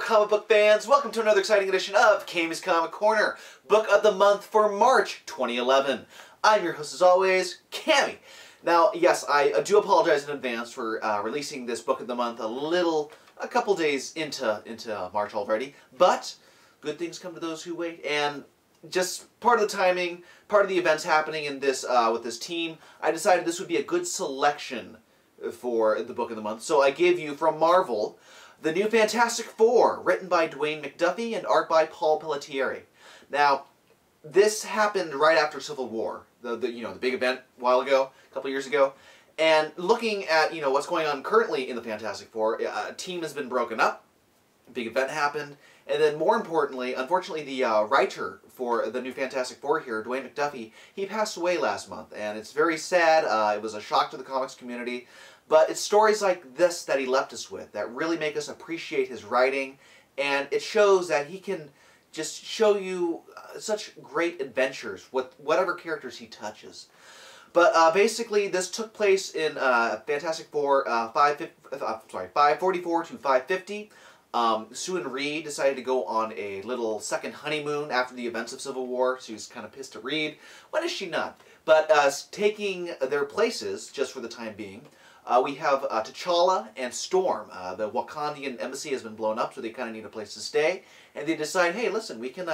comic book fans, welcome to another exciting edition of Cammy's Comic Corner, Book of the Month for March 2011. I'm your host as always, Cammy. Now, yes, I do apologize in advance for releasing this Book of the Month a couple days into March already, but good things come to those who wait, and just part of the timing, part of the events happening in this with this team, I decided this would be a good selection for the Book of the Month. So I give you, from Marvel, the new Fantastic Four, written by Dwayne McDuffie and art by Paul Pelletier. Now, this happened right after Civil War, the big event a while ago, a couple years ago. And looking at what's going on currently in the Fantastic Four, a team has been broken up, a big event happened, and then more importantly, unfortunately, the writer for the new Fantastic Four here, Dwayne McDuffie, he passed away last month, and it's very sad. It was a shock to the comics community. But it's stories like this that he left us with that really make us appreciate his writing, and it shows that he can just show you such great adventures with whatever characters he touches. But basically, this took place in Fantastic Four 544 to 550. Sue and Reed decided to go on a little second honeymoon after the events of Civil War. She was kind of pissed at Reed. When is she not? But taking their places, just for the time being, we have T'Challa and Storm. The Wakandian embassy has been blown up, so they kind of need a place to stay. And they decide, hey, listen, we can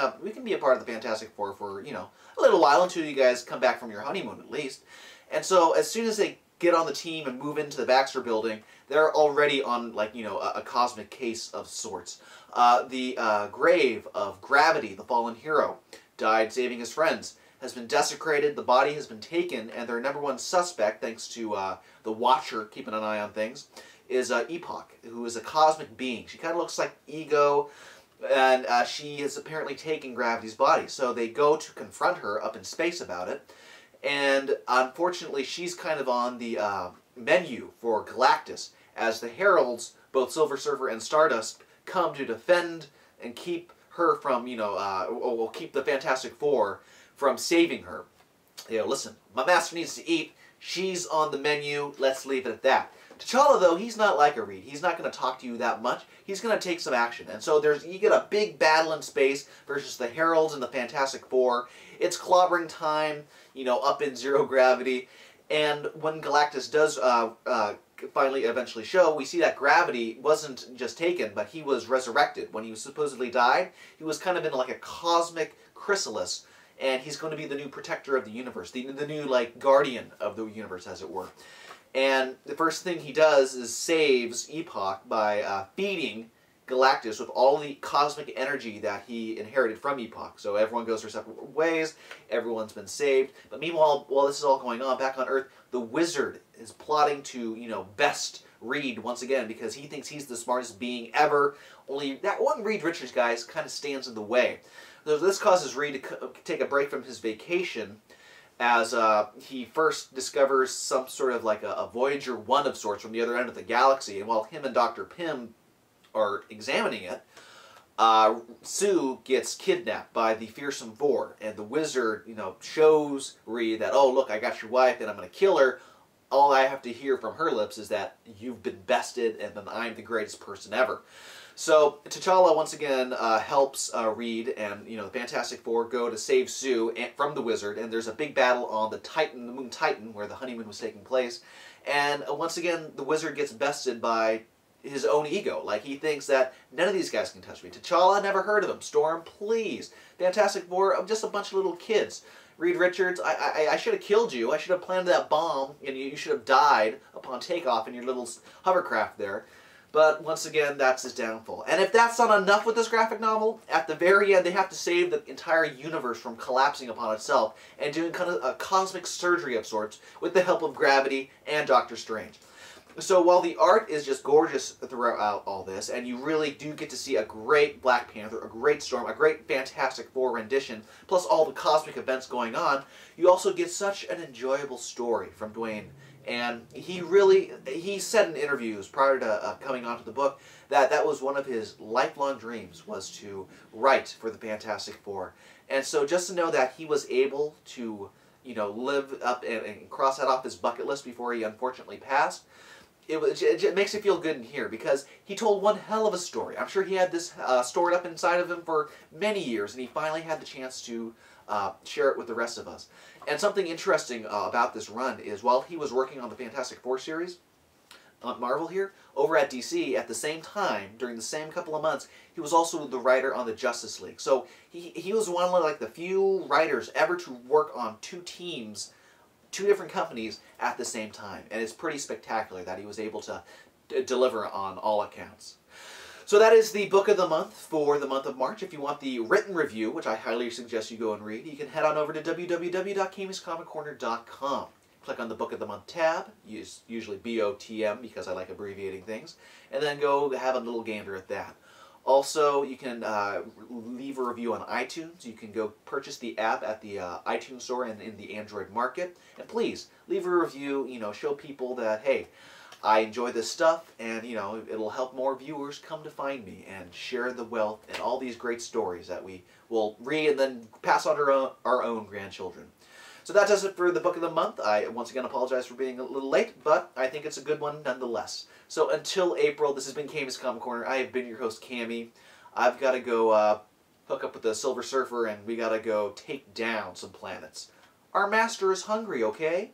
be a part of the Fantastic Four for a little while until you guys come back from your honeymoon at least. And so as soon as they get on the team and move into the Baxter Building, they're already on a cosmic case of sorts. The grave of Gravity, the fallen hero, died saving his friends, has been desecrated, the body has been taken, and their #1 suspect, thanks to the Watcher keeping an eye on things, is Epoch, who is a cosmic being. She kind of looks like Ego, and she has apparently taken Gravity's body. So they go to confront her up in space about it, and unfortunately she's kind of on the menu for Galactus, as the Heralds, both Silver Surfer and Stardust, come to defend and keep her from, keep the Fantastic Four from saving her. Listen, my master needs to eat. She's on the menu. Let's leave it at that. T'Challa, though, he's not like a Reed. He's not going to talk to you that much. He's going to take some action. And so you get a big battle in space versus the Heralds and the Fantastic Four. It's clobbering time, up in zero gravity. And when Galactus does eventually show, we see that Gravity wasn't just taken, but he was resurrected. When he supposedly died, he was kind of in like a cosmic chrysalis, and he's going to be the new protector of the universe, the new guardian of the universe, as it were. And the first thing he does is saves Epoch by feeding Galactus with all the cosmic energy that he inherited from Epoch. So everyone goes their separate ways, everyone's been saved. But meanwhile, while this is all going on back on Earth, the Wizard is plotting to, best Reed once again, because he thinks he's the smartest being ever. Only that one Reed Richards guy kind of stands in the way. So this causes Reed to take a break from his vacation, as he first discovers some sort of like a Voyager 1 of sorts from the other end of the galaxy. And while him and Dr. Pym are examining it, Sue gets kidnapped by the Fearsome Four, and the Wizard, shows Reed that, oh, look, I got your wife and I'm going to kill her. All I have to hear from her lips is that you've been bested and that I'm the greatest person ever. So T'Challa once again helps Reed and the Fantastic Four go to save Sue from the Wizard, and there's a big battle on the Moon Titan, where the honeymoon was taking place. And once again, the Wizard gets bested by his own ego. Like, he thinks that none of these guys can touch me. T'Challa, never heard of him. Storm, please. Fantastic Four, I'm just a bunch of little kids. Reed Richards, I should have killed you. I should have planted that bomb, and you should have died upon takeoff in your little hovercraft there. But once again, that's his downfall. And if that's not enough with this graphic novel, at the very end they have to save the entire universe from collapsing upon itself and doing kind of a cosmic surgery of sorts with the help of Gravity and Doctor Strange. So while the art is just gorgeous throughout all this, and you really do get to see a great Black Panther, a great Storm, a great Fantastic Four rendition, plus all the cosmic events going on, you also get such an enjoyable story from Dwayne. And he said in interviews prior to coming onto the book that was one of his lifelong dreams, was to write for the Fantastic Four. And so just to know that he was able to, live up and cross that off his bucket list before he unfortunately passed, it makes me feel good in here because he told one hell of a story. I'm sure he had this stored up inside of him for many years, and he finally had the chance to share it with the rest of us. And something interesting about this run is while he was working on the Fantastic Four series on Marvel here, over at DC, at the same time, during the same couple of months, he was also the writer on the Justice League. So he was one of like the few writers ever to work on two teams, two different companies at the same time. And it's pretty spectacular that he was able to deliver on all accounts. So that is the book of the month for the month of March. If you want the written review, which I highly suggest you go and read, you can head on over to www.cammyscomiccorner.com. Click on the Book of the Month tab, usually BOTM because I like abbreviating things, and then go have a little gander at that. Also, you can leave a review on iTunes. You can go purchase the app at the iTunes store and in the Android market. And please, leave a review, show people that, hey, I enjoy this stuff, and it'll help more viewers come to find me and share the wealth and all these great stories that we will read and then pass on to our own grandchildren. So that does it for the book of the month. I once again apologize for being a little late, but I think it's a good one nonetheless. So until April, this has been Cammy's Comic Corner. I have been your host, Cammy. I've got to go hook up with the Silver Surfer, and we got to go take down some planets. Our master is hungry, okay?